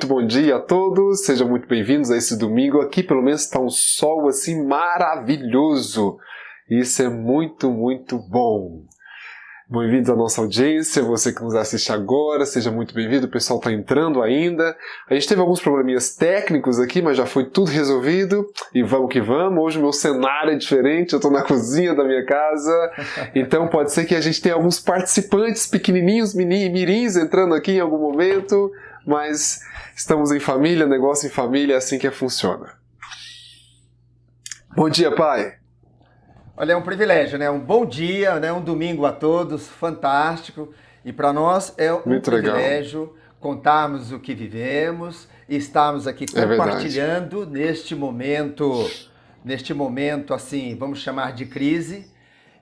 Muito bom dia a todos, sejam muito bem-vindos a esse domingo. Aqui pelo menos está um sol assim maravilhoso. Isso é muito bom. Bem-vindos à nossa audiência, você que nos assiste agora, seja muito bem-vindo, o pessoal está entrando ainda. A gente teve alguns probleminhas técnicos aqui, mas já foi tudo resolvido e vamos que vamos. Hoje o meu cenário é diferente, eu estou na cozinha da minha casa, então pode ser que a gente tenha alguns participantes pequenininhos, mirins, entrando aqui em algum momento, mas estamos em família, negócio em família, é assim que funciona. Bom dia, pai! Olha, é um privilégio, né? Um bom dia, né? Um domingo a todos, fantástico. E para nós é um Muito privilégio contarmos o que vivemos e estarmos aqui compartilhando neste momento assim, vamos chamar de crise.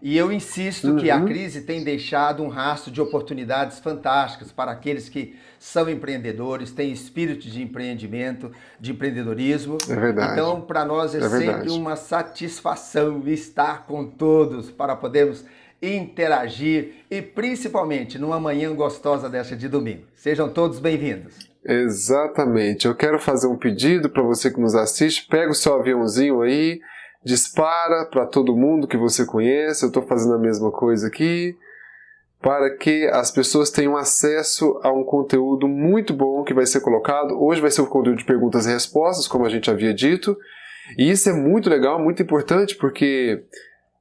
E eu insisto que a crise tem deixado um rastro de oportunidades fantásticas para aqueles que são empreendedores, têm espírito de empreendimento, de empreendedorismo. É verdade. Então, para nós é sempre verdade. uma satisfação estar com todos para podermos interagir e principalmente numa manhã gostosa desta de domingo. Sejam todos bem-vindos. Exatamente. Eu quero fazer um pedido para você que nos assiste. Pega o seu aviãozinho aí, dispara para todo mundo que você conhece. Eu estou fazendo a mesma coisa aqui, para que as pessoas tenham acesso a um conteúdo muito bom que vai ser colocado. Hoje vai ser o conteúdo de perguntas e respostas, como a gente havia dito. E isso é muito legal, muito importante, porque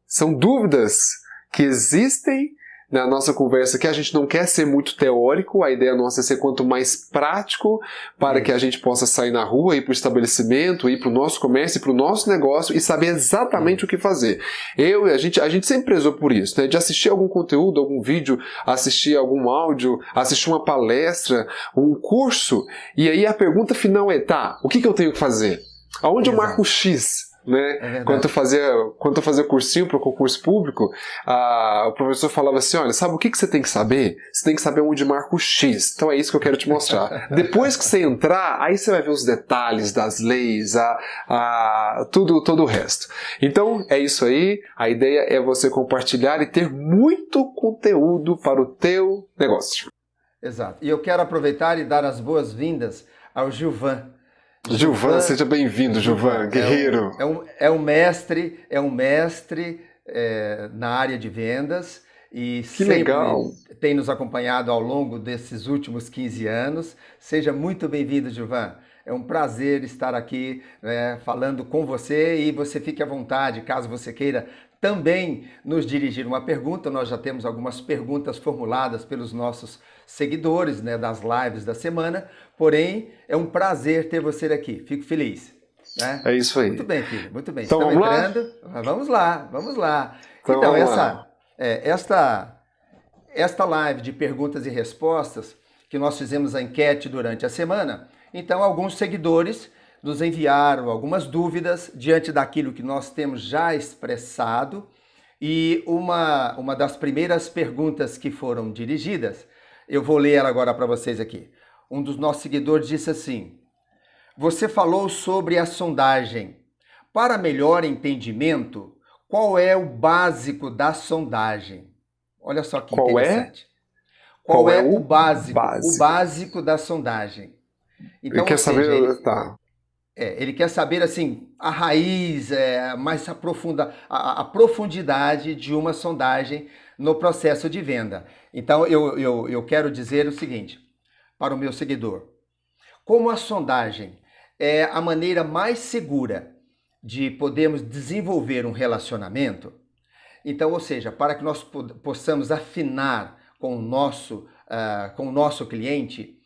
são dúvidas que existem na nossa conversa aqui. A gente não quer ser muito teórico, a ideia nossa é ser quanto mais prático para que a gente possa sair na rua, ir para o estabelecimento, ir para o nosso comércio, ir para o nosso negócio e saber exatamente o que fazer. A gente sempre prezou por isso, né? De assistir algum conteúdo, algum vídeo, assistir algum áudio, assistir uma palestra, um curso, e aí a pergunta final é, tá, o que eu tenho que fazer? Aonde eu marco o X? Né? Quando eu fazia cursinho para o concurso público, o professor falava assim, olha, sabe o que você tem que saber? Você tem que saber onde marca o X. Então é isso que eu quero te mostrar. Depois que você entrar, aí você vai ver os detalhes das leis, todo o resto. Então é isso aí, a ideia é você compartilhar e ter muito conteúdo para o teu negócio. Exato. E eu quero aproveitar e dar as boas-vindas ao Gilvan. Gilvan, seja bem-vindo, Gilvan, guerreiro. É um mestre na área de vendas e sempre tem nos acompanhado ao longo desses últimos 15 anos. Seja muito bem-vindo, Gilvan. É um prazer estar aqui falando com você e você fique à vontade, caso você queira também nos dirigir uma pergunta. Nós já temos algumas perguntas formuladas pelos nossos seguidores, né, das lives da semana, porém é um prazer ter você aqui, fico feliz. Né? É isso aí. Muito bem, filho, muito bem. Então Estão vamos entrando? Lá? Vamos lá. Então esta live de perguntas e respostas, que nós fizemos a enquete durante a semana, então alguns seguidores nos enviaram algumas dúvidas diante daquilo que nós temos já expressado, e uma das primeiras perguntas que foram dirigidas, eu vou ler ela agora para vocês aqui. Um dos nossos seguidores disse assim: você falou sobre a sondagem. Para melhor entendimento, qual é o básico da sondagem? Olha só que interessante. Qual é o básico? O básico da sondagem. Então, ele quer saber... ele quer saber assim, a raiz, mais a profundidade de uma sondagem no processo de venda. Então, eu quero dizer o seguinte para o meu seguidor. Como a sondagem é a maneira mais segura de podermos desenvolver um relacionamento, então, ou seja, para que nós possamos afinar com o nosso cliente,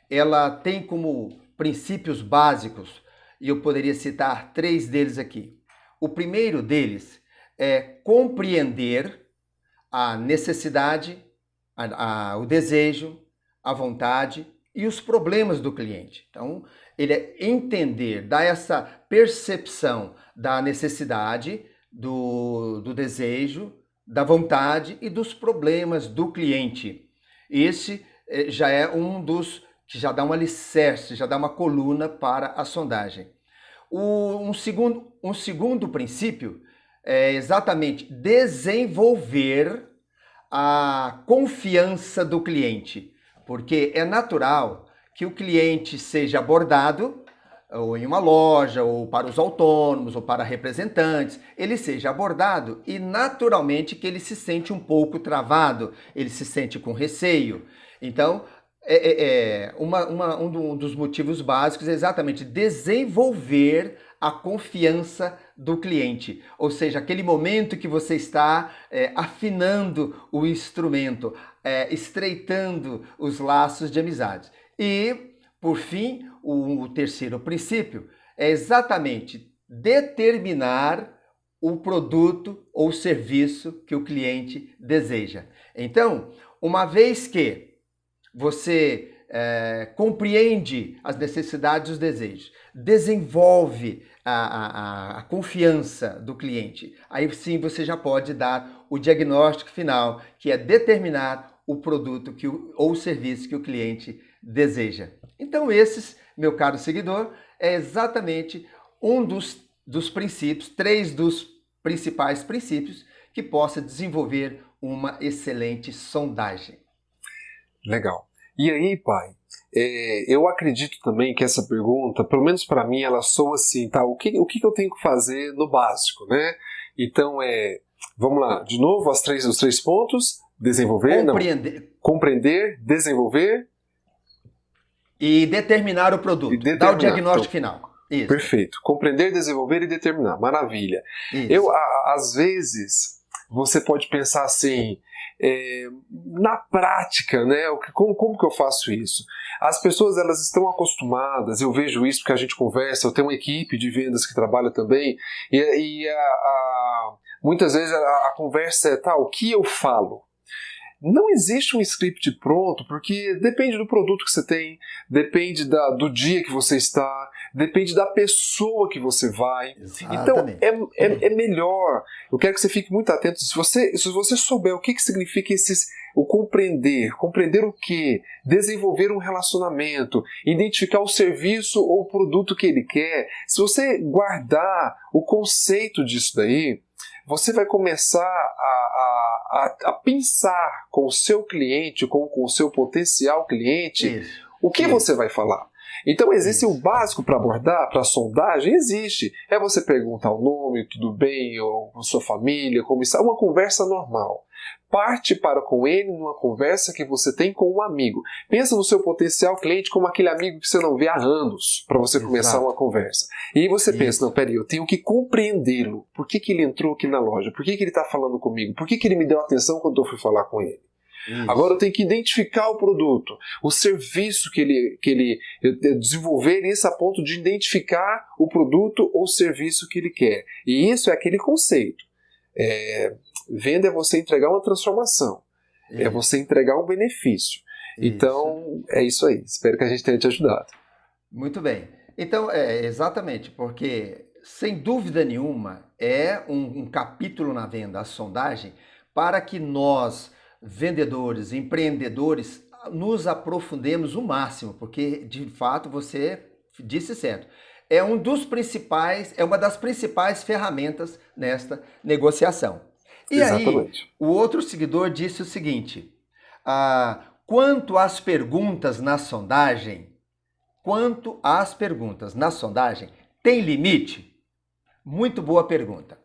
ela tem como princípios básicos, e eu poderia citar 3 deles aqui. O primeiro deles é compreender a necessidade, o desejo, a vontade e os problemas do cliente. Então, ele é entender, dar essa percepção da necessidade, do desejo, da vontade e dos problemas do cliente. Esse já é um dos que já dá um alicerce, já dá uma coluna para a sondagem. Um segundo princípio é exatamente desenvolver a confiança do cliente, porque é natural que o cliente seja abordado, ou em uma loja, ou para os autônomos, ou para representantes, ele seja abordado e naturalmente que ele se sente um pouco travado, ele se sente com receio. Então, um dos motivos básicos é exatamente desenvolver a confiança do cliente, ou seja, aquele momento que você está afinando o instrumento, estreitando os laços de amizade. E, por fim, o terceiro princípio é exatamente determinar o produto ou serviço que o cliente deseja. Então, uma vez que você compreende as necessidades e os desejos, desenvolve a confiança do cliente, aí sim você já pode dar o diagnóstico final, que é determinar o produto ou o serviço que o cliente deseja. Então esses, meu caro seguidor, é exatamente um dos princípios, 3 dos principais princípios que possa desenvolver uma excelente sondagem. Legal. E aí, pai, eu acredito também que essa pergunta, pelo menos para mim, ela soa assim, tá? O que eu tenho que fazer no básico, né? Então, vamos lá, de novo, os 3 pontos: desenvolver, compreender, desenvolver e determinar o produto, dar o diagnóstico final. Isso. Perfeito. Compreender, desenvolver e determinar. Maravilha. Isso. Às vezes, você pode pensar assim, na prática, né? Como que eu faço isso? As pessoas, elas estão acostumadas, eu vejo isso porque a gente conversa, eu tenho uma equipe de vendas que trabalha também, muitas vezes a conversa é, o que eu falo? Não existe um script pronto, porque depende do produto que você tem, depende do dia que você está, depende da pessoa que você vai. Exatamente. Então, é melhor. Eu quero que você fique muito atento. Se você souber o que significa o compreender o quê? Desenvolver um relacionamento, identificar o serviço ou o produto que ele quer. Se você guardar o conceito disso daí, você vai começar a pensar com o seu cliente, com o seu potencial cliente, o que você vai falar. Então existe o básico para abordar, para sondagem, existe. É você perguntar o nome, tudo bem, ou sua família, como está, uma conversa normal. Parte para com ele numa conversa que você tem com um amigo. Pensa no seu potencial cliente como aquele amigo que você não vê há anos para você começar uma conversa. E aí você pensa, não, peraí, eu tenho que compreendê-lo. Por que ele entrou aqui na loja? Por que ele está falando comigo? Por que ele me deu atenção quando eu fui falar com ele? Isso. Agora eu tenho que identificar o produto, o serviço que ele desenvolver isso a ponto de identificar o produto ou serviço que ele quer. E isso é aquele conceito. Venda é você entregar uma transformação, é você entregar um benefício. Então, é isso aí. Espero que a gente tenha te ajudado. Muito bem. Então, exatamente, porque, sem dúvida nenhuma, é um capítulo na venda, a sondagem, para que nós, vendedores, empreendedores, nos aprofundemos o máximo, porque, de fato, você disse certo. É uma das principais ferramentas nesta negociação. E exatamente. Aí, o outro seguidor disse o seguinte, quanto às perguntas na sondagem, tem limite? Muito boa pergunta.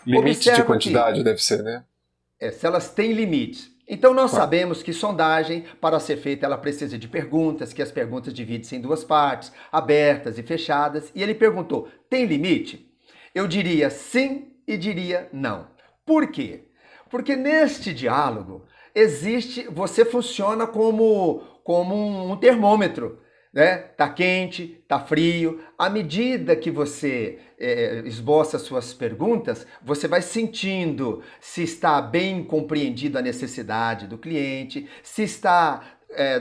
Limite de quantidade deve ser, né? Se elas têm limites. Então nós sabemos que sondagem, para ser feita, ela precisa de perguntas, que as perguntas dividem-se em 2 partes, abertas e fechadas. E ele perguntou, tem limite? Eu diria sim e diria não. Por quê? Porque neste diálogo você funciona como um termômetro, né? Tá quente, tá frio. À medida que você esboça suas perguntas, você vai sentindo se está bem compreendida a necessidade do cliente, se está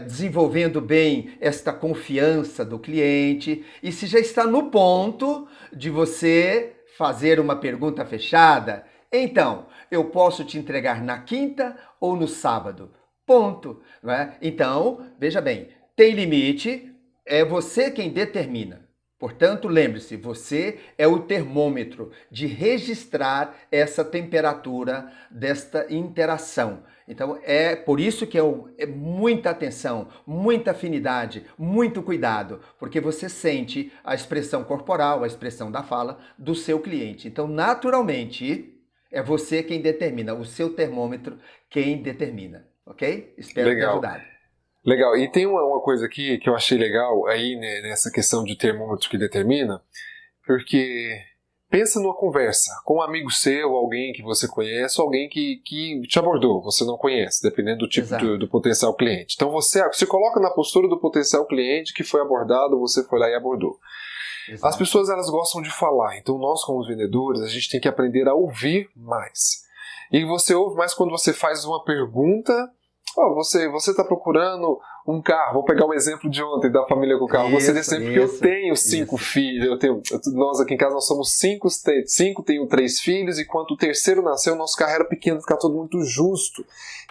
desenvolvendo bem esta confiança do cliente e se já está no ponto de você fazer uma pergunta fechada. Então, eu posso te entregar na quinta ou no sábado? Ponto. Não é? Então, veja bem, tem limite, é você quem determina. Portanto, lembre-se, você é o termômetro de registrar essa temperatura desta interação. Então, é por isso que é muita atenção, muita afinidade, muito cuidado, porque você sente a expressão corporal, a expressão da fala do seu cliente. Então, naturalmente, é você quem determina, o seu termômetro quem determina, ok? Espero ter Legal. ajudado. Legal. E tem uma coisa aqui que eu achei legal aí, né, nessa questão de termômetro que determina, porque pensa numa conversa com um amigo seu, alguém que você conhece, ou alguém que te abordou, você não conhece, dependendo do tipo do potencial cliente. Então você se coloca na postura do potencial cliente que foi abordado, você foi lá e abordou. Exato. As pessoas, elas gostam de falar, então nós como vendedores, a gente tem que aprender a ouvir mais. E você ouve mais quando você faz uma pergunta. Você está procurando um carro. Vou pegar o exemplo de ontem da família com o carro. Você disse sempre que eu tenho 5 filhos. Nós aqui em casa nós somos 5, tenho 3 filhos, e quando o terceiro nasceu, nosso carro era pequeno, ficar todo muito justo.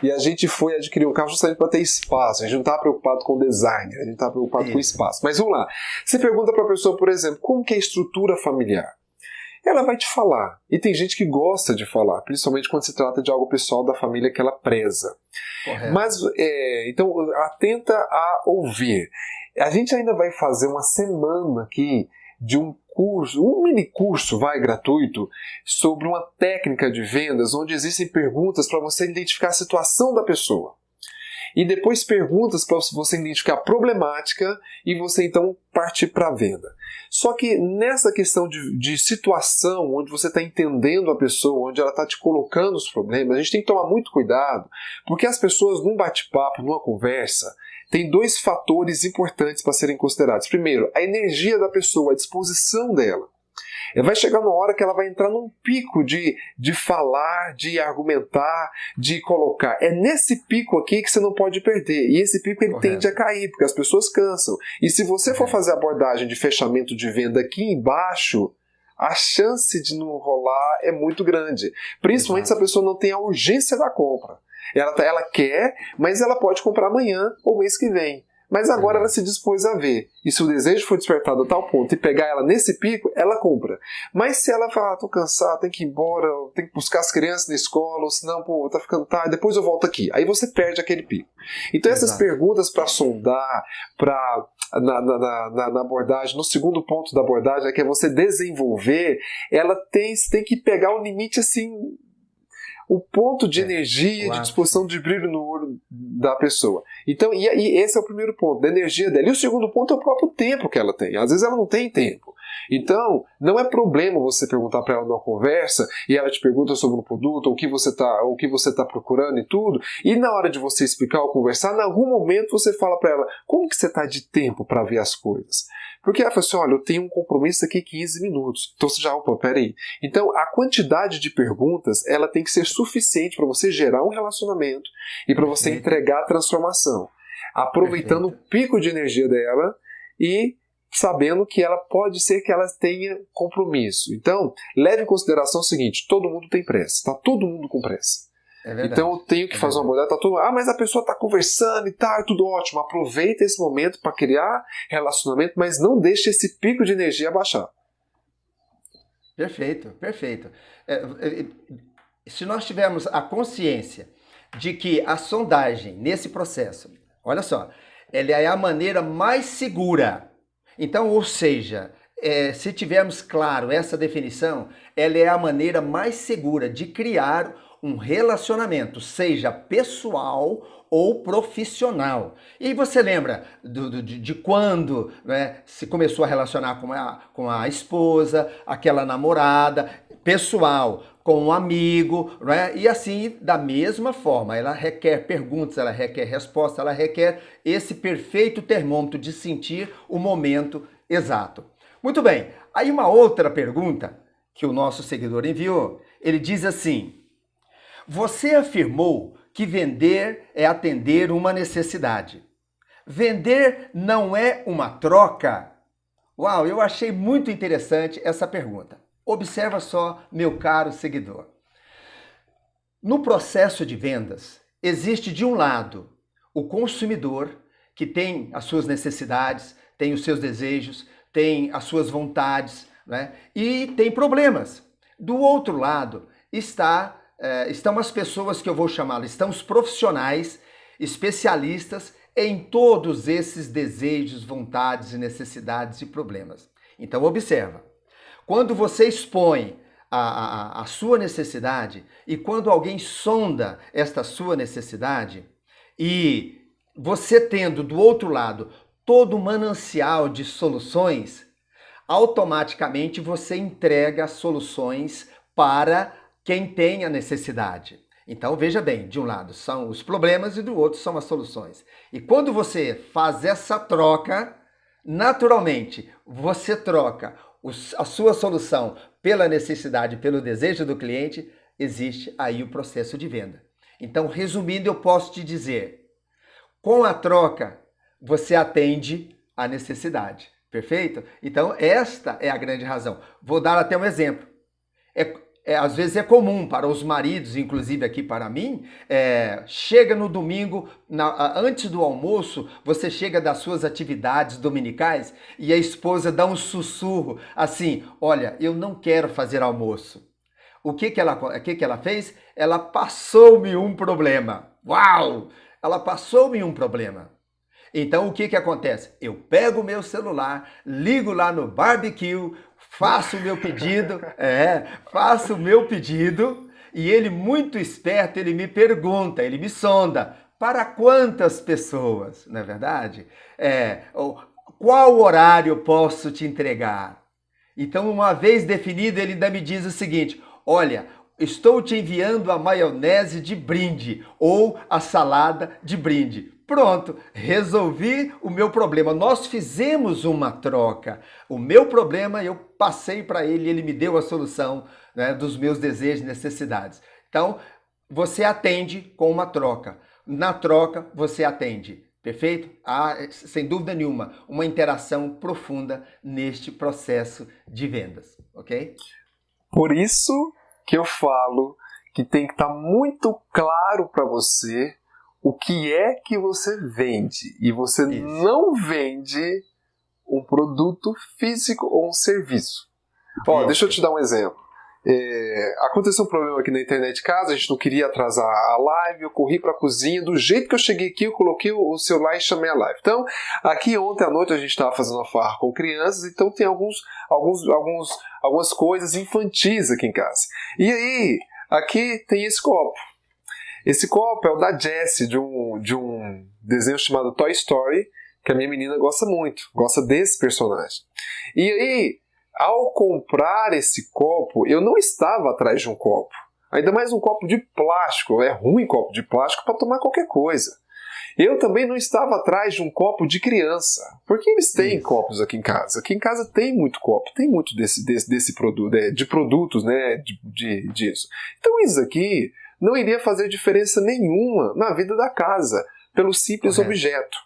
E a gente foi adquirir um carro justamente para ter espaço. A gente não estava preocupado com o design, a gente estava preocupado com o espaço. Mas vamos lá. Você pergunta para a pessoa, por exemplo, como que é a estrutura familiar? Ela vai te falar. E tem gente que gosta de falar, principalmente quando se trata de algo pessoal da família que ela preza. Correto. Mas, então, atenta a ouvir. A gente ainda vai fazer uma semana aqui de um curso, um mini curso, gratuito, sobre uma técnica de vendas, onde existem perguntas para você identificar a situação da pessoa. E depois perguntas para você identificar a problemática e você então partir para a venda. Só que nessa questão de situação, onde você está entendendo a pessoa, onde ela está te colocando os problemas, a gente tem que tomar muito cuidado, porque as pessoas num bate-papo, numa conversa, tem 2 fatores importantes para serem considerados. Primeiro, a energia da pessoa, a disposição dela. Vai chegar uma hora que ela vai entrar num pico de falar, de argumentar, de colocar. É nesse pico aqui que você não pode perder. E esse pico ele tende a cair, porque as pessoas cansam. E se você for fazer a abordagem de fechamento de venda aqui embaixo, a chance de não rolar é muito grande. Principalmente se a pessoa não tem a urgência da compra. Ela quer, mas ela pode comprar amanhã ou mês que vem. Mas agora ela se dispôs a ver. E se o desejo for despertado a tal ponto e pegar ela nesse pico, ela compra. Mas se ela falar, tô cansado, tem que ir embora, tem que buscar as crianças na escola, ou senão, tá ficando tarde, depois eu volto aqui. Aí você perde aquele pico. Então essas perguntas para sondar, na abordagem, no segundo ponto da abordagem, que é você desenvolver, ela tem que pegar o limite assim, o ponto de energia, de disposição, de brilho no olho da pessoa. Então, e esse é o primeiro ponto, da energia dela. E o segundo ponto é o próprio tempo que ela tem. Às vezes ela não tem tempo. Então, não é problema você perguntar para ela numa conversa e ela te pergunta sobre um produto, ou o que você tá procurando e tudo, e na hora de você explicar ou conversar, em algum momento você fala para ela, como que você está de tempo para ver as coisas? Porque ela fala assim, olha, eu tenho um compromisso daqui 15 minutos. Então você já, peraí. Então a quantidade de perguntas, ela tem que ser suficiente para você gerar um relacionamento e para você entregar a transformação. Aproveitando o pico de energia dela e sabendo que ela pode ser que ela tenha compromisso. Então, leve em consideração o seguinte, todo mundo tem pressa, está todo mundo com pressa. Então eu tenho que fazer uma abordagem, mas a pessoa está conversando e tá, tudo ótimo. Aproveita esse momento para criar relacionamento, mas não deixe esse pico de energia baixar. Perfeito, perfeito. Se nós tivermos a consciência de que a sondagem nesse processo, olha só, ela é a maneira mais segura. Então, ou seja, se tivermos claro essa definição, ela é a maneira mais segura de criar um relacionamento, seja pessoal ou profissional. E você lembra de quando, né, se começou a relacionar com a esposa, aquela namorada, pessoal, com um amigo, né? E assim, da mesma forma, ela requer perguntas, ela requer respostas, ela requer esse perfeito termômetro de sentir o momento exato. Muito bem, aí uma outra pergunta que o nosso seguidor enviou, ele diz assim: você afirmou que vender é atender uma necessidade. Vender não é uma troca? Uau, eu achei muito interessante essa pergunta. Observa só, meu caro seguidor. No processo de vendas, existe de um lado o consumidor, que tem as suas necessidades, tem os seus desejos, tem as suas vontades, né? E tem problemas. Do outro lado está estão as pessoas que eu vou chamar, estão os profissionais, especialistas em todos esses desejos, vontades e necessidades e problemas. Então observa, quando você expõe a sua necessidade e quando alguém sonda esta sua necessidade e você tendo do outro lado todo o manancial de soluções, automaticamente você entrega soluções para quem tem a necessidade. Então veja bem, de um lado são os problemas e do outro são as soluções. E quando você faz essa troca, naturalmente você troca a sua solução pela necessidade, pelo desejo do cliente, existe aí o processo de venda. Então, resumindo, eu posso te dizer, com a troca, você atende a necessidade. Perfeito? Então, esta é a grande razão. Vou dar até um exemplo. Às vezes é comum para os maridos, inclusive aqui para mim, chega no domingo, antes do almoço, você chega das suas atividades dominicais e a esposa dá um sussurro assim, olha, eu não quero fazer almoço. O que ela fez? Ela passou-me um problema. Uau! Ela passou-me um problema. Então o que acontece? Eu pego o meu celular, ligo lá no barbecue, faço o meu pedido, e ele muito esperto, ele me pergunta, ele me sonda, para quantas pessoas, não é verdade? Qual horário eu posso te entregar? Então, uma vez definido, ele ainda me diz o seguinte, olha, estou te enviando a maionese de brinde ou a salada de brinde. Pronto, resolvi o meu problema. Nós fizemos uma troca. O meu problema eu passei para ele, ele me deu a solução, né, dos meus desejos e necessidades. Então, você atende com uma troca. Na troca, você atende. Perfeito? Há, sem dúvida nenhuma, uma interação profunda neste processo de vendas. Ok? Por isso que eu falo que tem que estar muito claro para você o que é que você vende. E você não vende um produto físico ou um serviço. Deixa eu te dar um exemplo. Aconteceu um problema aqui na internet de casa, a gente não queria atrasar a live, eu corri para a cozinha, do jeito que eu cheguei aqui, eu coloquei o celular e chamei a live. Então, aqui ontem à noite a gente estava fazendo uma farra com crianças, então tem algumas coisas infantis aqui em casa. E aí, aqui tem esse copo. Esse copo é o da Jessie, de um desenho chamado Toy Story, que a minha menina gosta muito, gosta desse personagem. E aí, ao comprar esse copo, eu não estava atrás de um copo. Ainda mais um copo de plástico. É ruim copo de plástico para tomar qualquer coisa. Eu também não estava atrás de um copo de criança. Porque eles têm copos aqui em casa. Aqui em casa tem muito copo. Tem muito desse produto, de produtos, né, disso. Então isso aqui não iria fazer diferença nenhuma na vida da casa, pelo simples objeto.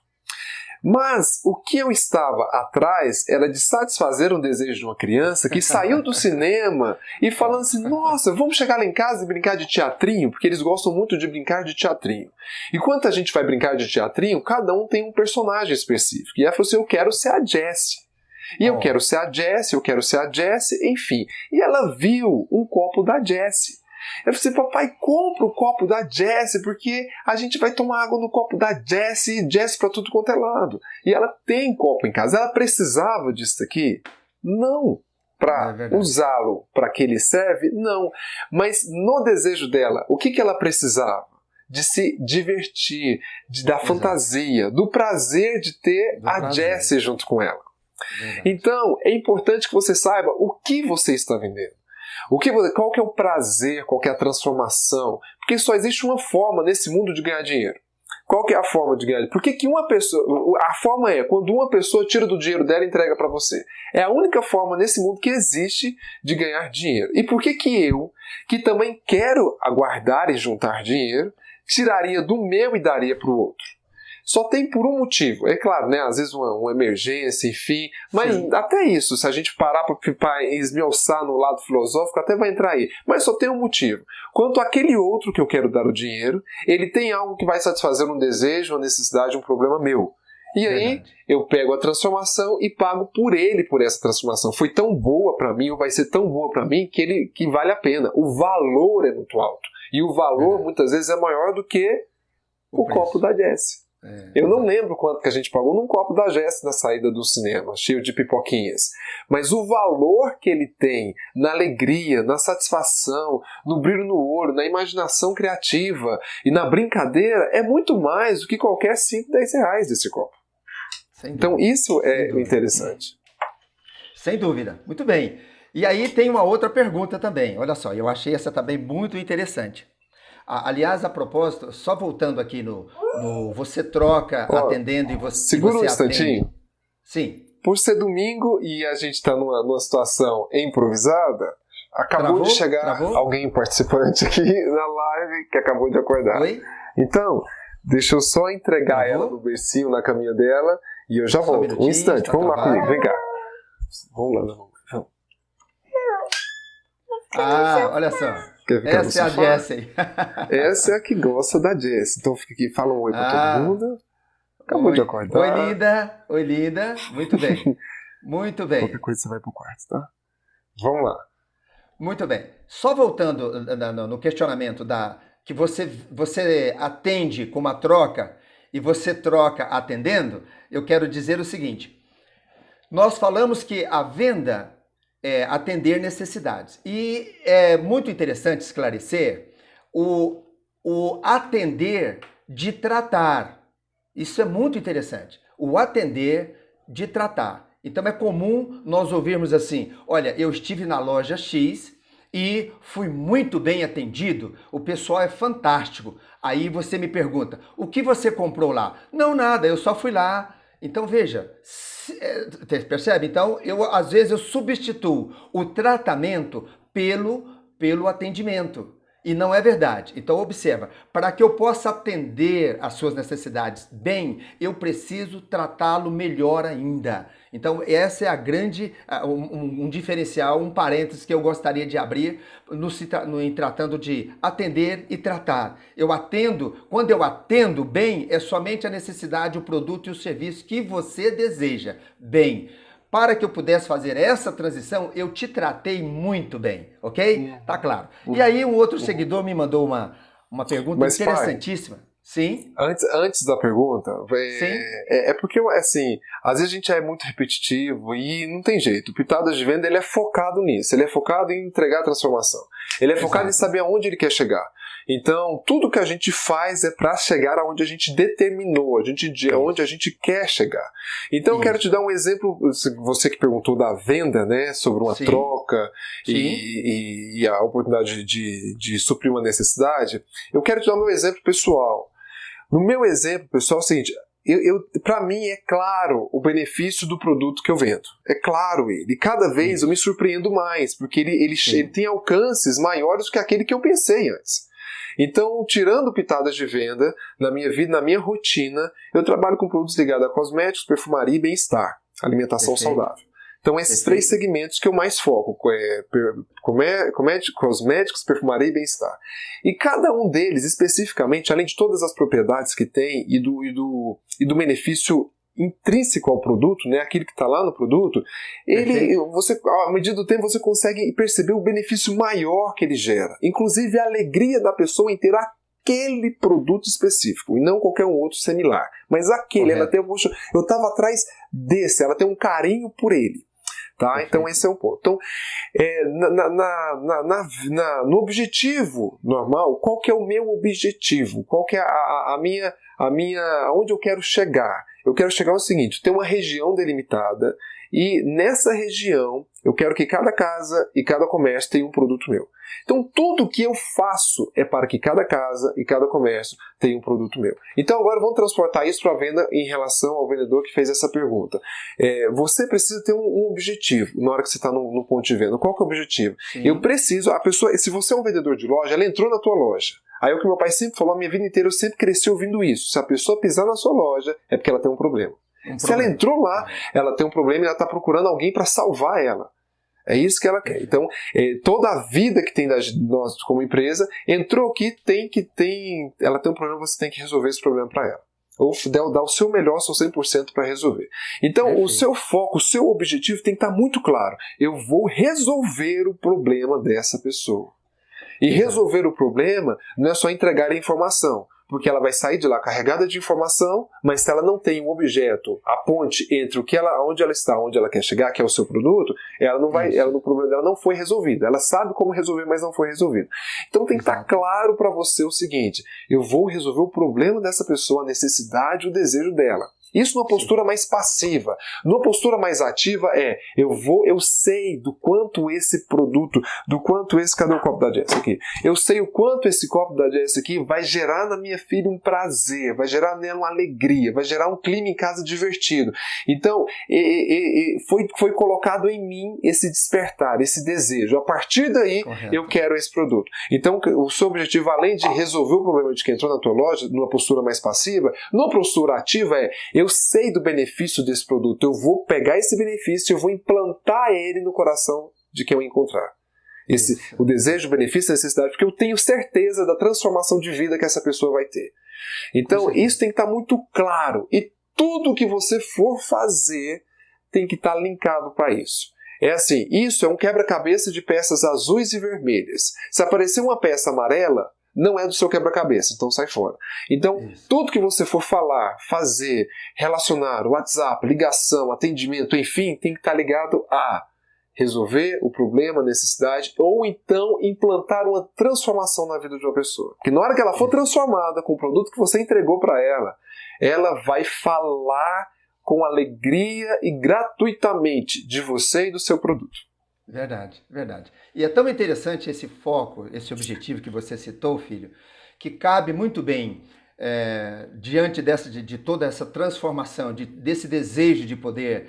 Mas o que eu estava atrás era de satisfazer um desejo de uma criança que saiu do cinema e falando assim, nossa, vamos chegar lá em casa e brincar de teatrinho, porque eles gostam muito de brincar de teatrinho. E quando a gente vai brincar de teatrinho, cada um tem um personagem específico. E ela falou assim, eu quero ser a Jessie. E eu quero ser a Jessie, eu quero ser a Jessie, enfim. E ela viu um copo da Jessie. Eu falei assim, papai, compra o copo da Jessie, porque a gente vai tomar água no copo da Jessie, Jessie para tudo quanto é lado. E ela tem copo em casa. Ela precisava disso aqui? Não. Para usá-lo para que ele serve? Não. Mas no desejo dela, o que ela precisava? De se divertir, da fantasia, do prazer de ter a Jessie junto com ela. Então, é importante que você saiba o que você está vendendo. Qual que é o prazer, qual que é a transformação? Porque só existe uma forma nesse mundo de ganhar dinheiro. Qual que é a forma de ganhar dinheiro? Por que uma pessoa... A forma é quando uma pessoa tira do dinheiro dela e entrega para você. É a única forma nesse mundo que existe de ganhar dinheiro. E por que eu, que também quero aguardar e juntar dinheiro, tiraria do meu e daria para o outro? Só tem por um motivo. É claro, né? Às vezes uma emergência, enfim. Mas até isso, se a gente parar para esmiuçar no lado filosófico, até vai entrar aí. Mas só tem um motivo. Quanto àquele outro que eu quero dar o dinheiro, ele tem algo que vai satisfazer um desejo, uma necessidade, um problema meu. E aí, eu pego a transformação e pago por ele por essa transformação. Foi tão boa para mim, ou vai ser tão boa para mim, que vale a pena. O valor é muito alto. E o valor, muitas vezes, é maior do que o copo da Jessie. Eu não lembro quanto que a gente pagou num copo da Jessie na saída do cinema, cheio de pipoquinhas. Mas o valor que ele tem na alegria, na satisfação, no brilho no olho, na imaginação criativa e na brincadeira é muito mais do que qualquer 5, 10 reais desse copo. Então isso é interessante. Sem dúvida. Muito bem. E aí tem uma outra pergunta também. Olha só, eu achei essa também muito interessante. Aliás, a propósito, só voltando aqui no você troca atendendo e você segura um instantinho. Atende. Sim. Por ser domingo e a gente está numa situação improvisada, acabou de chegar alguém participante aqui na live que acabou de acordar. Oi? Então, deixa eu só entregar ela no bercinho na caminha dela e eu já volto. Um instante, vamos lá comigo, vem cá. Vamos lá, vamos. Olha só. Essa é a Jessie. Essa é a que gosta da Jessie. Então fica aqui, fala um oi pra todo mundo. Acabou de acordar. Oi, linda. Oi, linda. Muito bem. Muito bem. Qualquer coisa você vai pro quarto, tá? Vamos lá. Muito bem. Só voltando no questionamento que você atende com uma troca e você troca atendendo, eu quero dizer o seguinte. Nós falamos que a venda é atender necessidades. E é muito interessante esclarecer o atender de tratar. Isso é muito interessante. O atender de tratar. Então é comum nós ouvirmos assim, olha, eu estive na loja X e fui muito bem atendido, o pessoal é fantástico. Aí você me pergunta, o que você comprou lá? Não, nada, eu só fui lá. Então veja, percebe? Então às vezes eu substituo o tratamento pelo atendimento. E não é verdade. Então observa, para que eu possa atender às suas necessidades bem, eu preciso tratá-lo melhor ainda. Então essa é a grande, um diferencial, um parênteses que eu gostaria de abrir em tratando de atender e tratar. Quando eu atendo bem, é somente a necessidade, o produto e o serviço que você deseja bem. Para que eu pudesse fazer essa transição, eu te tratei muito bem, ok? Tá claro. E aí um outro seguidor me mandou uma pergunta interessantíssima. Pai, sim? Antes da pergunta, é porque, assim, às vezes a gente é muito repetitivo e não tem jeito. O Pitadas de Venda, ele é focado nisso. Ele é focado em entregar a transformação. Ele é focado em saber aonde ele quer chegar. Então, tudo que a gente faz é para chegar aonde a gente determinou, aonde a gente quer chegar. Então, eu quero te dar um exemplo, você que perguntou da venda, né, sobre uma troca e a oportunidade de suprir uma necessidade. Eu quero te dar um exemplo pessoal. No meu exemplo, pessoal, é o seguinte, para mim é claro o benefício do produto que eu vendo. É claro ele. E cada vez eu me surpreendo mais, porque ele tem alcances maiores do que aquele que eu pensei antes. Então, tirando pitadas de venda, na minha vida, na minha rotina, eu trabalho com produtos ligados a cosméticos, perfumaria e bem-estar, alimentação saudável. Então, esses três segmentos que eu mais foco, cosméticos, perfumaria e bem-estar. E cada um deles, especificamente, além de todas as propriedades que tem e do benefício intrínseco ao produto, né, aquilo que está lá no produto, à medida do tempo você consegue perceber o benefício maior que ele gera, inclusive a alegria da pessoa em ter aquele produto específico, e não qualquer um outro similar, mas aquele, ela tem, poxa, eu estava atrás desse, ela tem um carinho por ele. Tá? Então esse é um ponto. Então, no objetivo normal, qual que é o meu objetivo? Qual que é aonde eu quero chegar? Eu quero chegar ao seguinte, ter uma região delimitada e nessa região eu quero que cada casa e cada comércio tenha um produto meu. Então tudo que eu faço é para que cada casa e cada comércio tenha um produto meu. Então agora vamos transportar isso para a venda em relação ao vendedor que fez essa pergunta. Você precisa ter um objetivo na hora que você está no ponto de venda. Qual que é o objetivo? Eu preciso, a pessoa, se você é um vendedor de loja, ela entrou na tua loja. Aí o que meu pai sempre falou, a minha vida inteira eu sempre cresci ouvindo isso. Se a pessoa pisar na sua loja, é porque ela tem um problema. Se ela entrou lá, ela tem um problema e ela está procurando alguém para salvar ela. É isso que ela quer. Então, toda a vida que tem nós como empresa, entrou aqui, ela tem um problema, você tem que resolver esse problema para ela. Ou dar o seu melhor, seu 100% para resolver. Então, o seu foco, o seu objetivo tem que estar muito claro. Eu vou resolver o problema dessa pessoa. E resolver o problema não é só entregar a informação, porque ela vai sair de lá carregada de informação, mas se ela não tem um objeto, a ponte entre onde ela está, onde ela quer chegar, que é o seu produto, ela não vai, o problema dela não foi resolvido. Ela sabe como resolver, mas não foi resolvido. Então tem que estar claro para você o seguinte: eu vou resolver o problema dessa pessoa, a necessidade, o desejo dela. Isso numa postura mais passiva. Numa postura mais ativa eu sei do quanto esse produto, cadê o copo da Jess aqui? Eu sei o quanto esse copo da Jess aqui vai gerar na minha filha um prazer, vai gerar nela uma alegria, vai gerar um clima em casa divertido. Então, foi colocado em mim esse despertar, esse desejo. A partir daí, eu quero esse produto. Então, o seu objetivo, além de resolver o problema de quem entrou na tua loja, numa postura mais passiva, numa postura ativa eu sei do benefício desse produto, eu vou pegar esse benefício e eu vou implantar ele no coração de quem eu encontrar. O desejo, o benefício, a necessidade, porque eu tenho certeza da transformação de vida que essa pessoa vai ter. Então, isso tem que estar muito claro. E tudo que você for fazer tem que estar linkado para isso. É assim, isso é um quebra-cabeça de peças azuis e vermelhas. Se aparecer uma peça amarela, não é do seu quebra-cabeça, então sai fora. Então, tudo que você for falar, fazer, relacionar, WhatsApp, ligação, atendimento, enfim, tem que estar ligado a resolver o problema, a necessidade, ou então implantar uma transformação na vida de uma pessoa. Porque na hora que ela for transformada com o produto que você entregou para ela vai falar com alegria e gratuitamente de você e do seu produto. Verdade, verdade. E é tão interessante esse foco, esse objetivo que você citou, filho, que cabe muito bem diante de toda essa transformação, desse desejo de poder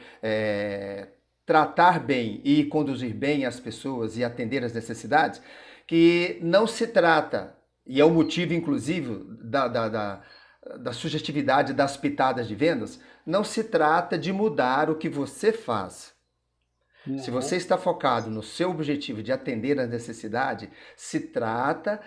tratar bem e conduzir bem as pessoas e atender as necessidades, que não se trata, e é o motivo, inclusive, da sugestividade das pitadas de vendas, não se trata de mudar o que você faz. Se você está focado no seu objetivo de atender a necessidade, se trata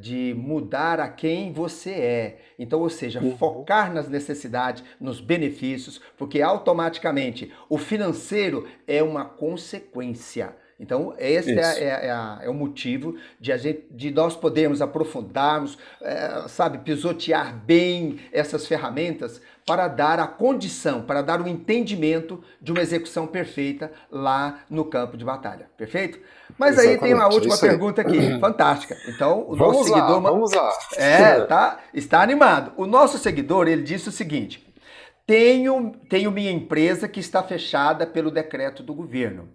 de mudar a quem você é. Então, ou seja, focar nas necessidades, nos benefícios, porque automaticamente o financeiro é uma consequência. Então, esse é o motivo de nós podermos aprofundarmos, pisotear bem essas ferramentas para dar a condição, para dar o entendimento de uma execução perfeita lá no campo de batalha. Perfeito? Mas aí tem uma última pergunta aqui, fantástica. Então, o nosso seguidor... Vamos lá. Está animado. O nosso seguidor, ele disse o seguinte: tenho minha empresa que está fechada pelo decreto do governo.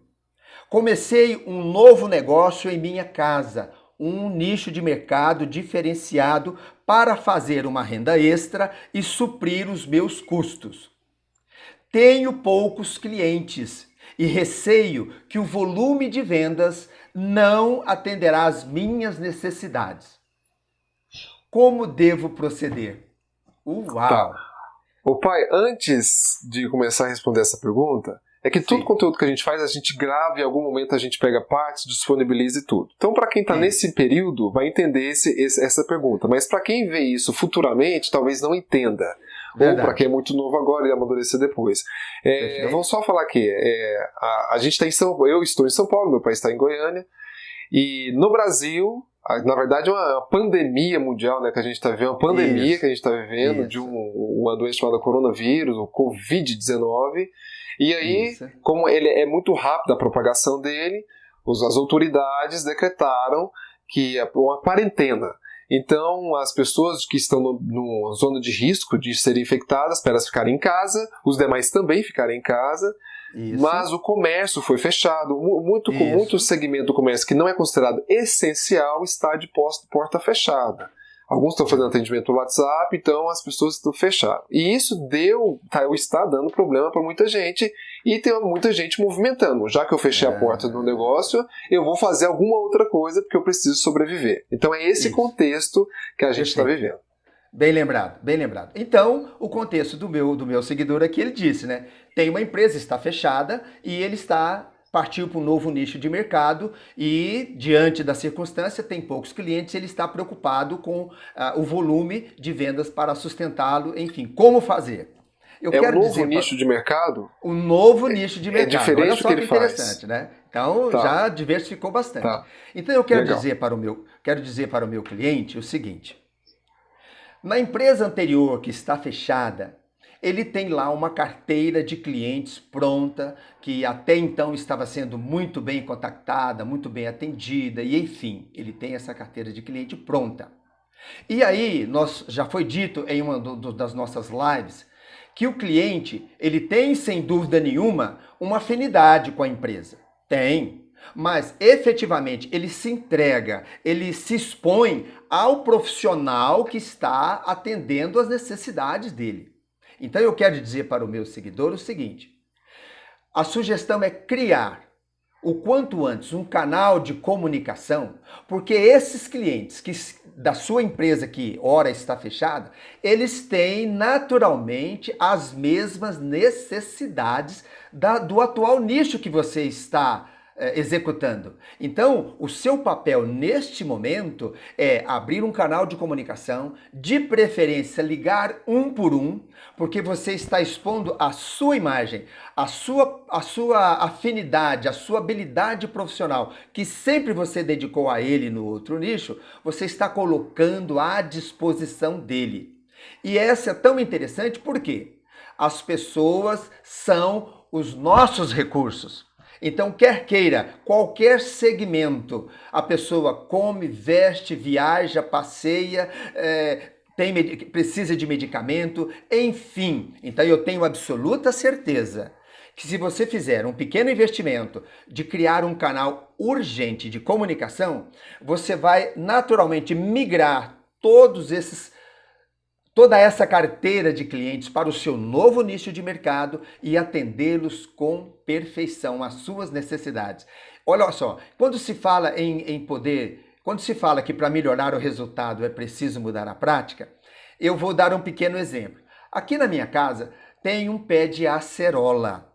Comecei um novo negócio em minha casa, um nicho de mercado diferenciado para fazer uma renda extra e suprir os meus custos. Tenho poucos clientes e receio que o volume de vendas não atenderá às minhas necessidades. Como devo proceder? Uau! Tá. Ô pai, antes de começar a responder essa pergunta, é que todo conteúdo que a gente faz, a gente grava e em algum momento a gente pega partes, disponibiliza e tudo. Então, para quem está nesse período, vai entender essa pergunta. Mas para quem vê isso futuramente, talvez não entenda. Verdade. Ou para quem é muito novo agora e amadurecer depois. Vamos só falar aqui. A gente está em eu estou em São Paulo, meu pai está em Goiânia. E no Brasil, na verdade é uma pandemia mundial, né, que a gente está vivendo. Uma pandemia que a gente está vivendo de uma doença chamada coronavírus, o Covid-19. E aí, como ele é muito rápido a propagação dele, as autoridades decretaram que é uma quarentena. Então, as pessoas que estão numa zona de risco de serem infectadas, para elas ficarem em casa, os demais também ficarem em casa, mas o comércio foi fechado. Muito segmento do comércio que não é considerado essencial está de porta fechada. Alguns estão fazendo atendimento no WhatsApp, então as pessoas estão fechadas. E isso está dando problema para muita gente, e tem muita gente movimentando. Já que eu fechei a porta do negócio, eu vou fazer alguma outra coisa porque eu preciso sobreviver. Então é esse contexto que a gente está vivendo. Bem lembrado, bem lembrado. Então, o contexto do meu seguidor aqui, ele disse, né? Tem uma empresa, está fechada, e ele partiu para um novo nicho de mercado e, diante da circunstância, tem poucos clientes, ele está preocupado com o volume de vendas para sustentá-lo, enfim, como fazer. Eu é um quero novo dizer nicho de mercado? um novo nicho de mercado. diferente Olha do só que que ele interessante, faz. né? Então Tá, já diversificou bastante. tá. Então eu Legal. quero dizer para o meu cliente o seguinte: na empresa anterior que está fechada, ele tem lá uma carteira de clientes pronta, que até então estava sendo muito bem contactada, muito bem atendida, e enfim, ele tem essa carteira de cliente pronta. E aí, já foi dito em uma das nossas lives que o cliente, ele tem, sem dúvida nenhuma, uma afinidade com a empresa. Tem. Mas, efetivamente, ele se entrega, ele se expõe ao profissional que está atendendo às necessidades dele. Então, eu quero dizer para o meu seguidor o seguinte: a sugestão é criar o quanto antes um canal de comunicação, porque esses clientes da sua empresa que ora está fechada, eles têm naturalmente as mesmas necessidades do atual nicho que você está executando. Então, o seu papel neste momento é abrir um canal de comunicação, de preferência ligar um por um, porque você está expondo a sua imagem, a sua afinidade, a sua habilidade profissional, que sempre você dedicou a ele no outro nicho, você está colocando à disposição dele. E essa é tão interessante porque as pessoas são os nossos recursos. Então, quer queira, qualquer segmento, a pessoa come, veste, viaja, passeia, precisa de medicamento, enfim. Então, eu tenho absoluta certeza que se você fizer um pequeno investimento de criar um canal urgente de comunicação, você vai naturalmente migrar toda essa carteira de clientes para o seu novo nicho de mercado e atendê-los com perfeição às suas necessidades. Olha só, quando se fala quando se fala que para melhorar o resultado é preciso mudar a prática, eu vou dar um pequeno exemplo. Aqui na minha casa tem um pé de acerola.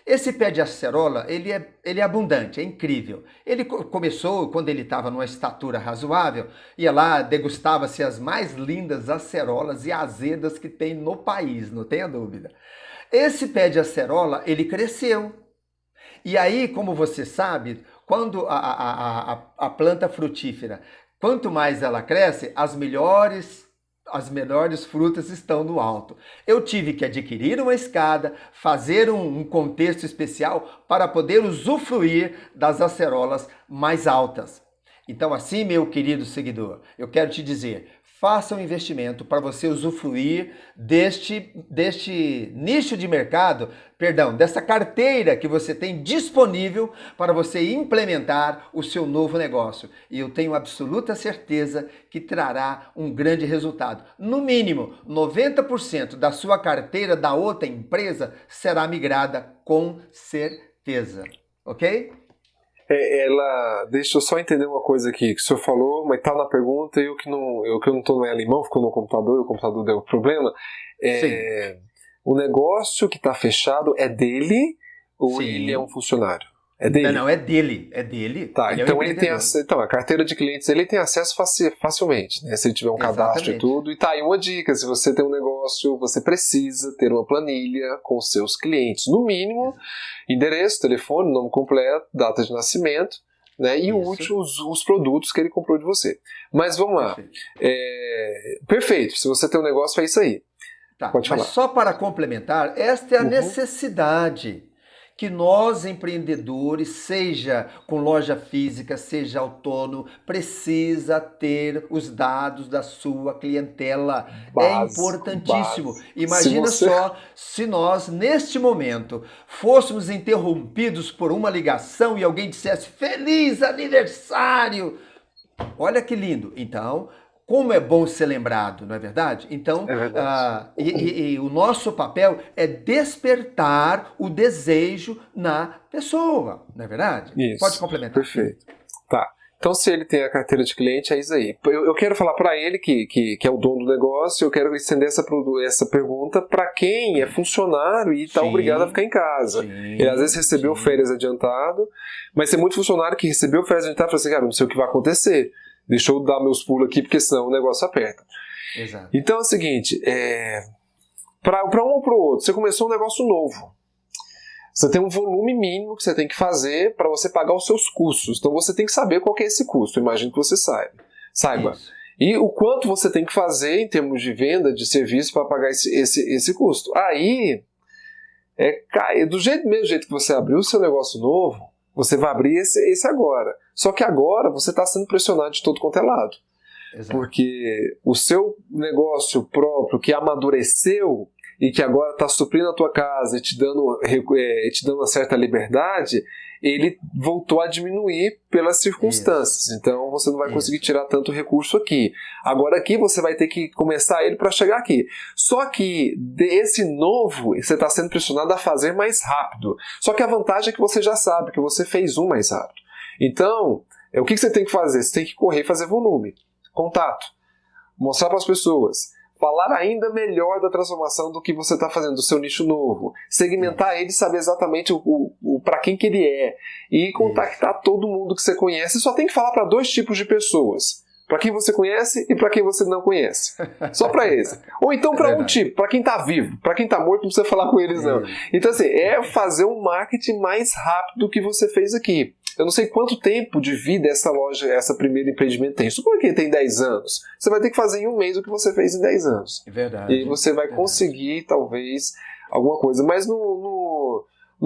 Esse pé de acerola, ele é abundante, é incrível. Ele começou quando ele estava numa estatura razoável, ia lá, degustava-se as mais lindas acerolas e azedas que tem no país, não tenha dúvida. Esse pé de acerola, ele cresceu. E aí, como você sabe, quando a planta frutífera, quanto mais ela cresce, as melhores frutas estão no alto. Eu tive que adquirir uma escada, fazer um contexto especial para poder usufruir das acerolas mais altas. Então, assim, meu querido seguidor, eu quero te dizer, faça um investimento para você usufruir deste nicho de mercado, dessa carteira que você tem disponível para você implementar o seu novo negócio. E eu tenho absoluta certeza que trará um grande resultado. No mínimo, 90% da sua carteira da outra empresa será migrada com certeza. Ok? Deixa eu só entender uma coisa aqui, que o senhor falou, mas tá na pergunta e eu que não tô no alemão, ficou no computador e o computador deu problema. Sim. O negócio que tá fechado é dele ou Sim. ele é um funcionário? É dele? Não, é dele. É dele. Tá, ele então é um ele tem acesso. Então, a carteira de clientes ele tem acesso facilmente, né? Se ele tiver um cadastro e tudo. E tá aí uma dica: se você tem um negócio, você precisa ter uma planilha com seus clientes. No mínimo, endereço, telefone, nome completo, data de nascimento, né? E o último, os produtos que ele comprou de você. Mas vamos lá. Perfeito. Se você tem um negócio, é isso aí. Tá, pode falar. Mas só para complementar, esta é a necessidade que nós empreendedores, seja com loja física, seja autônomo, precisa ter os dados da sua clientela. É importantíssimo. Imagina só se nós, neste momento, fôssemos interrompidos por uma ligação e alguém dissesse Feliz aniversário! Olha que lindo. Então, como é bom ser lembrado, não é verdade? Então, e o nosso papel é despertar o desejo na pessoa, não é verdade? Isso. Pode complementar. Perfeito. Tá. Então, se ele tem a carteira de cliente, é isso aí. Eu quero falar para ele, que é o dono do negócio, eu quero estender essa pergunta para quem é funcionário e está obrigado a ficar em casa. Ele às vezes recebeu férias adiantado, mas tem muito funcionário que recebeu férias adiantado e fala assim, cara, não sei o que vai acontecer. Deixa eu dar meus pulos aqui, porque senão o negócio aperta. Exato. Então é o seguinte, para um ou para o outro, você começou um negócio novo. Você tem um volume mínimo que você tem que fazer para você pagar os seus custos. Então você tem que saber qual que é esse custo. Imagino que você saiba. Isso. E o quanto você tem que fazer em termos de venda de serviço para pagar esse custo. Aí, do mesmo jeito que você abriu o seu negócio novo, você vai abrir esse agora. Só que agora você está sendo pressionado de todo quanto é lado. Exato. Porque o seu negócio próprio que amadureceu e que agora está suprindo a tua casa e te dando uma certa liberdade, ele voltou a diminuir pelas circunstâncias. Isso. Então você não vai conseguir tirar tanto recurso aqui. Agora aqui você vai ter que começar ele para chegar aqui. Só que desse novo, você está sendo pressionado a fazer mais rápido. Só que a vantagem é que você já sabe que você fez um mais rápido. Então, o que você tem que fazer? Você tem que correr e fazer volume. Contato. Mostrar para as pessoas. Falar ainda melhor da transformação do que você está fazendo, do seu nicho novo. Segmentar ele, saber exatamente para quem que ele é. E contactar todo mundo que você conhece. Só tem que falar para 2 tipos de pessoas. Para quem você conhece e para quem você não conhece. Só para esse. Ou então para um tipo, para quem está vivo. Para quem está morto, não precisa falar com eles não. Então assim, é fazer um marketing mais rápido do que você fez aqui. Eu não sei quanto tempo de vida essa loja, essa primeiro empreendimento tem. Suponha que tem 10 anos. Você vai ter que fazer em um mês o que você fez em 10 anos. É verdade. E aí você vai conseguir, talvez, alguma coisa. Mas não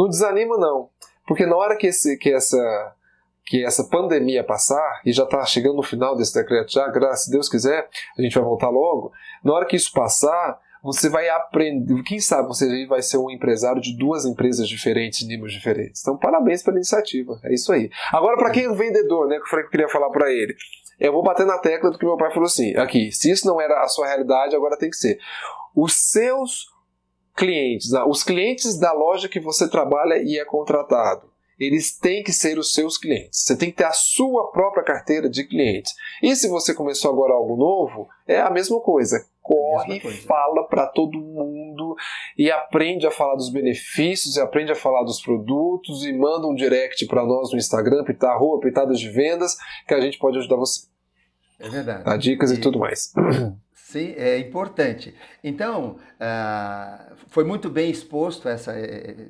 desanima, não. Porque na hora que essa pandemia passar, e já está chegando no final desse decreto já, graças a Deus quiser, a gente vai voltar logo. Na hora que isso passar, você vai aprender, quem sabe você vai ser um empresário de 2 empresas diferentes, níveis diferentes. Então, parabéns pela iniciativa, é isso aí. Agora, para quem é vendedor, né, que eu queria falar para ele, eu vou bater na tecla do que meu pai falou assim, aqui, se isso não era a sua realidade, agora tem que ser. Os seus clientes, os clientes da loja que você trabalha e é contratado, eles têm que ser os seus clientes. Você tem que ter a sua própria carteira de clientes. E se você começou agora algo novo, é a mesma coisa. Corre, fala para todo mundo e aprende a falar dos benefícios, e aprende a falar dos produtos e manda um direct para nós no Instagram, @pitadas de vendas, que a gente pode ajudar você. É verdade. Dar dicas e tudo mais. Sim, é importante. Então, foi muito bem exposto,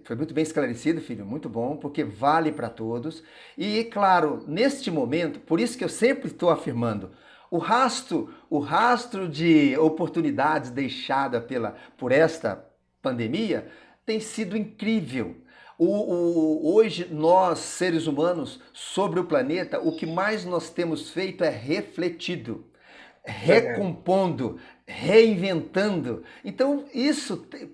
foi muito bem esclarecido, filho, muito bom, porque vale para todos. E, claro, neste momento, por isso que eu sempre estou afirmando, o rastro de oportunidades deixada por esta pandemia tem sido incrível. Hoje, nós, seres humanos, sobre o planeta, o que mais nós temos feito é refletido, recompondo, reinventando. Então,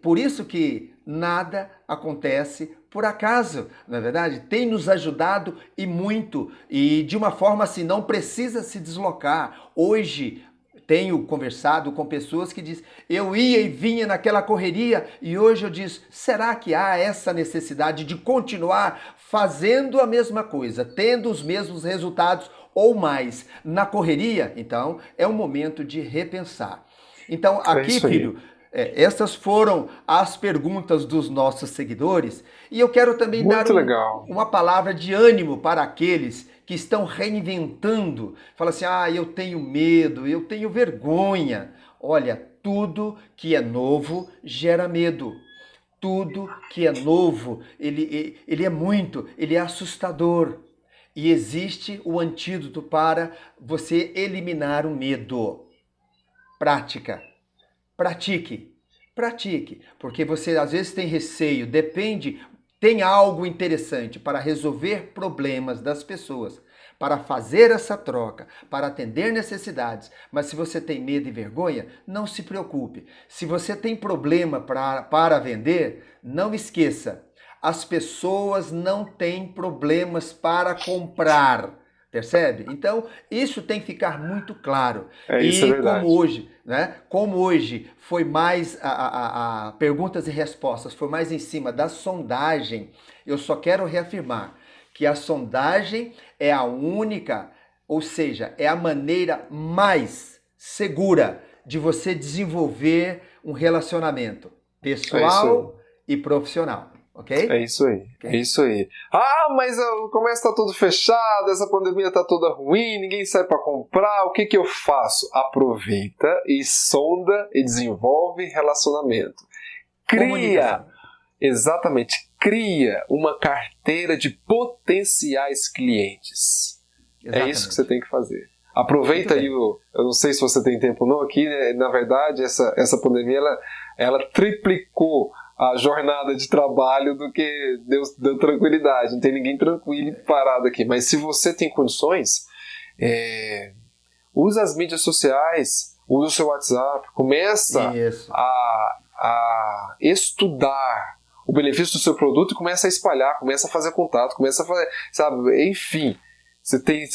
por isso que nada acontece por acaso, não é verdade? Tem nos ajudado e muito, e de uma forma assim, não precisa se deslocar. Hoje, tenho conversado com pessoas que dizem, eu ia e vinha naquela correria, e hoje eu digo, será que há essa necessidade de continuar fazendo a mesma coisa, tendo os mesmos resultados ou mais na correria? Então, é um momento de repensar. Então, aqui, filho, essas foram as perguntas dos nossos seguidores, e eu quero também dar uma palavra de ânimo para aqueles que estão reinventando. Fala assim, eu tenho medo, eu tenho vergonha. Olha, tudo que é novo gera medo. Tudo que é novo, ele é assustador. E existe o antídoto para você eliminar o medo. Prática. Pratique. Porque você às vezes tem receio, tem algo interessante para resolver problemas das pessoas, para fazer essa troca, para atender necessidades. Mas se você tem medo e vergonha, não se preocupe. Se você tem problema para vender, não esqueça. As pessoas não têm problemas para comprar. Percebe? Então, isso tem que ficar muito claro. Isso é verdade. Como hoje foi mais a perguntas e respostas, foi mais em cima da sondagem, eu só quero reafirmar que a sondagem é a única, ou seja, é a maneira mais segura de você desenvolver um relacionamento pessoal e profissional. Ok? É isso aí, é isso aí. Mas o comércio está todo fechado, essa pandemia está toda ruim, ninguém sai para comprar, o que eu faço? Aproveita e sonda e desenvolve relacionamento. Comunicação. Exatamente, cria uma carteira de potenciais clientes. Exatamente. É isso que você tem que fazer. Aproveita aí, eu não sei se você tem tempo ou não, aqui, né, na verdade, essa pandemia, ela triplicou a jornada de trabalho do que deu tranquilidade. Não tem ninguém tranquilo e parado aqui. Mas se você tem condições, usa as mídias sociais, usa o seu WhatsApp, começa a estudar o benefício do seu produto e começa a espalhar, começa a fazer contato, começa a fazer, sabe, enfim. Você tem,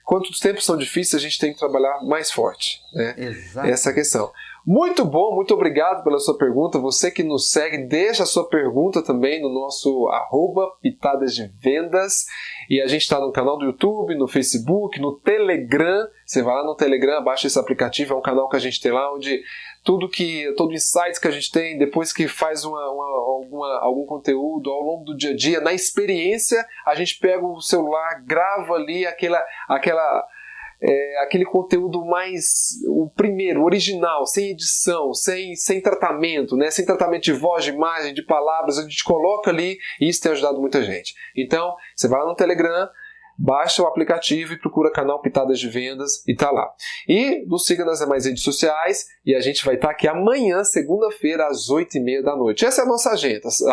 quantos tempos são difíceis, a gente tem que trabalhar mais forte, né? Exato. Essa é a questão. Muito bom, muito obrigado pela sua pergunta. Você que nos segue, deixa a sua pergunta também no nosso @pitadas de vendas. E a gente está no canal do YouTube, no Facebook, no Telegram. Você vai lá no Telegram, baixa esse aplicativo, é um canal que a gente tem lá, onde todo insights que a gente tem, depois que faz algum conteúdo ao longo do dia a dia, na experiência, a gente pega o celular, grava ali aquele conteúdo o primeiro, original, sem edição, sem tratamento, né? Sem tratamento de voz, de imagem, de palavras, a gente coloca ali e isso tem ajudado muita gente. Então, você vai lá no Telegram, baixa o aplicativo e procura canal Pitadas de Vendas e tá lá. E nos siga nas demais redes sociais e a gente vai estar aqui amanhã, segunda-feira, às 8h30 da noite. Essa é a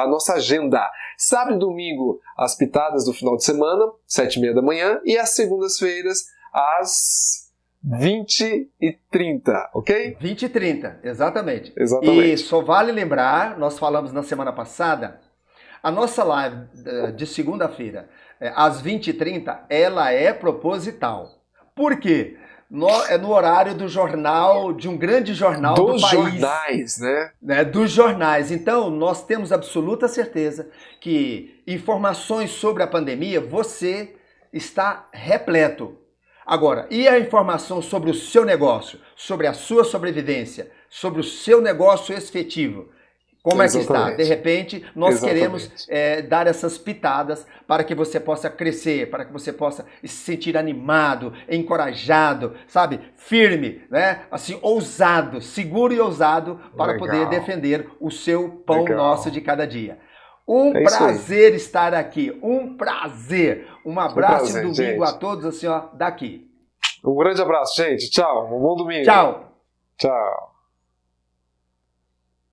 nossa agenda. Sábado e domingo, as pitadas do final de semana, 7h30 da manhã, e às segundas-feiras, às 20h30, ok? 20h30, exatamente. Exatamente. E só vale lembrar, nós falamos na semana passada, a nossa live de segunda-feira, às 20h30, ela é proposital. Por quê? É no horário do jornal, de um grande jornal do país. Dos jornais, né? Dos jornais. Então, nós temos absoluta certeza que informações sobre a pandemia, você está repleto. Agora, e a informação sobre o seu negócio, sobre a sua sobrevivência, sobre o seu negócio efetivo? Como é que está? De repente, nós queremos dar essas pitadas para que você possa crescer, para que você possa se sentir animado, encorajado, sabe? Firme, né? Assim, ousado, seguro e ousado para poder defender o seu pão nosso de cada dia. Um prazer estar aqui, um prazer. Um abraço e domingo gente. A todos, assim, ó, daqui. Um grande abraço, gente. Tchau. Um bom domingo. Tchau. Tchau.